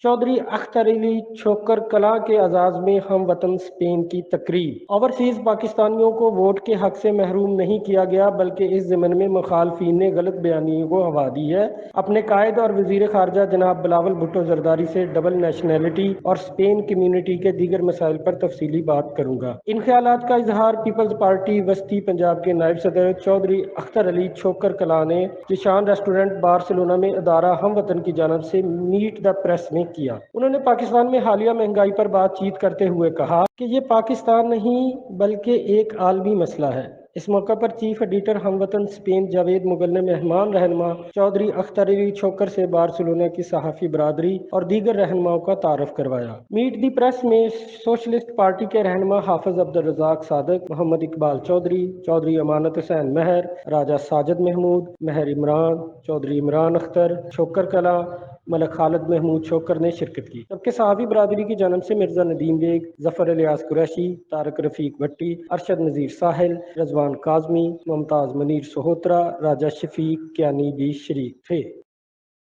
चौधरी अख्तर अली छोकर कला के एजाज में हम वतन स्पेन की तकरीब। ओवरसीज पाकिस्तानियों को वोट के हक से महरूम नहीं किया गया, बल्कि इस ज़मन में मुखालफिन ने गलत बयानियों को हवा दी है। अपने कायद और वजीर खारजा जनाब बिलावल भुट्टो जरदारी से डबल नेशनैलिटी और स्पेन कम्यूनिटी के दीगर मसाइल पर तफसीली बात करूंगा। इन ख्यालात का इजहार पीपल्स पार्टी वस्ती पंजाब के नायब सदर चौधरी अख्तर अली छोकर कला ने जिशान रेस्टोरेंट बार्सिलोना में अदारा हम वतन की जानब से मीट द प्रेस में किया। उन्होंने पाकिस्तान में हालिया महंगाई पर बातचीत करते हुए कहा कि ये पाकिस्तान नहीं बल्कि एक आलमी मसला है। इस मौका पर चीफ एडिटर हमवतन स्पेन जावेद मुगल ने मेहमान रहनुमा चौधरी अख्तर अली छोकर से बार्सिलोना की सहाफ़ी बरादरी और दीगर रहनुमाओं का तारफ़ करवाया। मीट दी प्रेस में सोशलिस्ट पार्टी के रहनुमा हाफिज अब्दुल रज़ाक सादिक, मोहम्मद इकबाल चौधरी, चौधरी अमानत हुसैन महर, राजा साजिद महमूद, महर इमरान, चौधरी इमरान अख्तर छोकर कला, मलिक खालिद महमूद छोकर ने शिरकत की। जबकि सहाफ़ी बरादरी की जानब से मिर्ज़ा नदीम बेग, जफ़र इलियास कुरैशी, तारक रफ़ीक भट्टी, अरशद नज़ीर साहिल, रज़वान काज़मी, मुमताज़ मनीर सोहोत्रा, राजा शफीक कियानी भी शरीक थे।